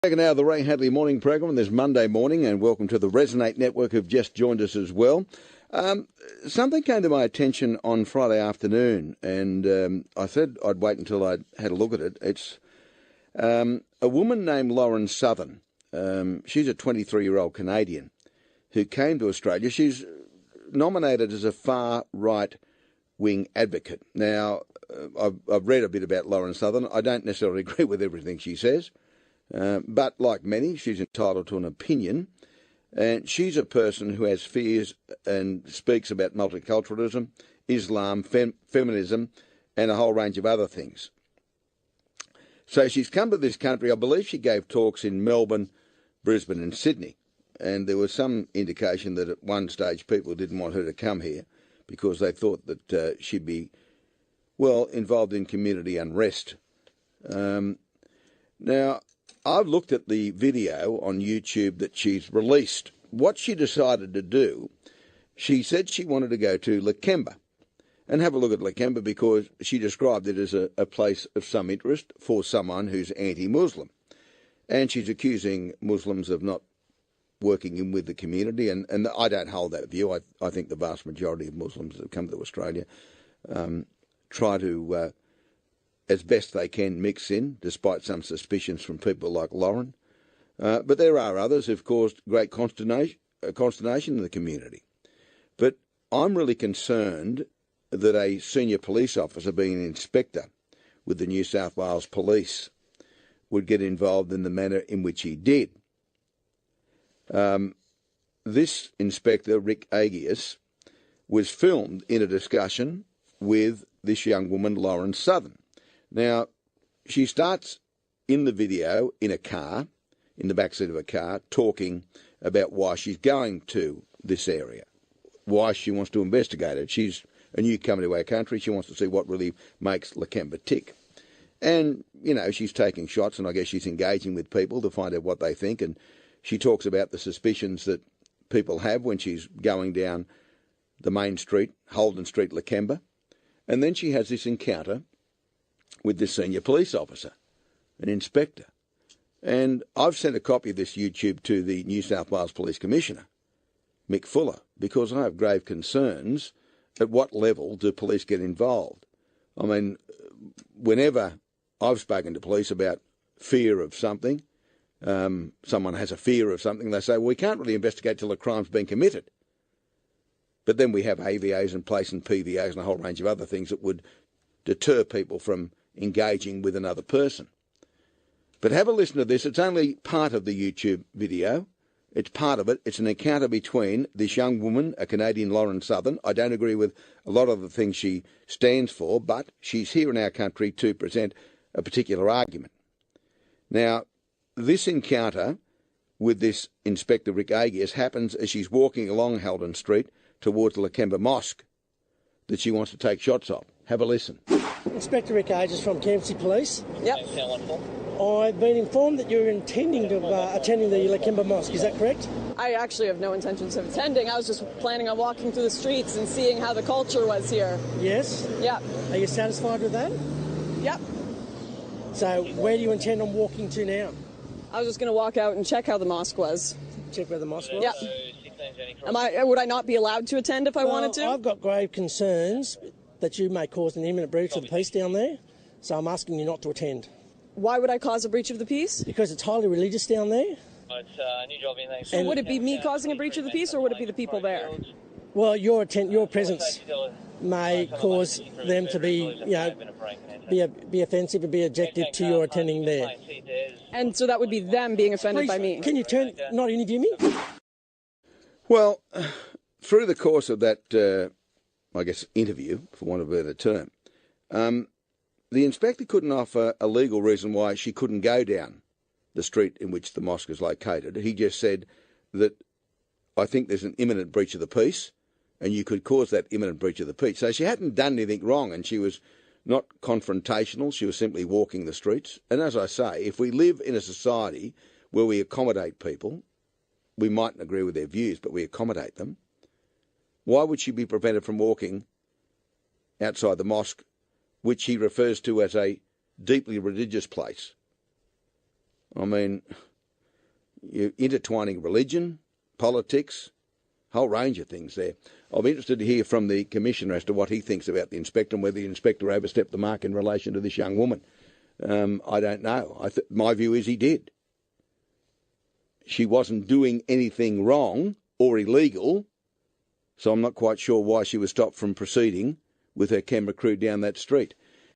Second hour of the Ray Hadley morning program this Monday morning, and welcome to the Resonate Network who've just joined us as well. Something came to my attention on Friday afternoon, and I said I'd wait until I'd had a look at it. It's a woman named Lauren Southern. She's a 23-year-old Canadian who came to Australia. She's nominated as a far-right-wing advocate. Now, I've read a bit about Lauren Southern. I don't necessarily agree with everything she says. But like many, she's entitled to an opinion, and she's a person who has fears and speaks about multiculturalism, Islam, feminism, and a whole range of other things. So she's come to this country. I believe she gave talks in Melbourne, Brisbane and Sydney, and there was some indication that at one stage people didn't want her to come here because they thought that she'd be, well, involved in community unrest. Now, I've looked at the video on YouTube that she's released. What she decided to do, she said she wanted to go to Lakemba and have a look at Lakemba because she described it as a place of some interest for someone who's anti-Muslim. And she's accusing Muslims of not working in with the community, and I don't hold that view. I think the vast majority of Muslims that come to Australia try to as best they can mix in, despite some suspicions from people like Lauren. But there are others who've caused great consternation in the community. But I'm really concerned that a senior police officer, being an inspector with the New South Wales Police, would get involved in the manner in which he did. This inspector, Rick Agius, was filmed in a discussion with this young woman, Lauren Southern. Now, she starts in the video in a car, in the backseat of a car, talking about why she's going to this area, why she wants to investigate it. She's a newcomer to our country. She wants to see what really makes Lakemba tick. And, you know, she's taking shots, and I guess she's engaging with people to find out what they think. And she talks about the suspicions that people have when she's going down the main street, Holden Street, Lakemba. And then she has this encounter with this senior police officer, an inspector. And I've sent a copy of this YouTube to the New South Wales Police Commissioner, Mick Fuller, because I have grave concerns at what level do police get involved. I mean, whenever I've spoken to police about fear of something, someone has a fear of something, they say, well, we can't really investigate till a crime's been committed. But then we have AVAs in place and PVAs and a whole range of other things that would deter people from engaging with another person. But have a listen to this. It's only part of the YouTube video. It's part of it. It's an encounter between this young woman, a Canadian, Lauren Southern. I don't agree with a lot of the things she stands for, but she's here in our country to present a particular argument. Now, this encounter with this Inspector Rick Agius happens as she's walking along Holden Street towards the Lakemba Mosque that she wants to take shots of. Have a listen. Inspector Rick Agius from Campsie Police. Yep. I've been informed that you're intending to attending the Lakemba Mosque. Is that correct? I actually have no intentions of attending. I was just planning on walking through the streets and seeing how the culture was here. Yes? Yep. Are you satisfied with that? Yep. So where do you intend on walking to now? I was just going to walk out and check how the mosque was. Check where the mosque was? Yep. Would I not be allowed to attend if I wanted to? I've got grave concerns that you may cause an imminent breach of the peace down there, so I'm asking you not to attend. Why would I cause a breach of the peace? Because it's highly religious down there. So would it be me causing a breach of the peace, or would it be the people there? Well, your presence may cause them to be offensive and be objective to your attending there. And so that would be them being offended by me. Can you not interview me? Well, through the course of that interview, for want of a better term, the inspector couldn't offer a legal reason why she couldn't go down the street in which the mosque is located. He just said that, I think there's an imminent breach of the peace, and you could cause that imminent breach of the peace. So she hadn't done anything wrong, and she was not confrontational. She was simply walking the streets. And as I say, if we live in a society where we accommodate people, we mightn't agree with their views, but we accommodate them, why would she be prevented from walking outside the mosque, which he refers to as a deeply religious place? I mean, You're intertwining religion, politics, whole range of things there. I'll be interested to hear from the Commissioner as to what he thinks about the inspector and whether the inspector overstepped the mark in relation to this young woman. I don't know. My view is he did. She wasn't doing anything wrong or illegal, so I'm not quite sure why she was stopped from proceeding with her camera crew down that street.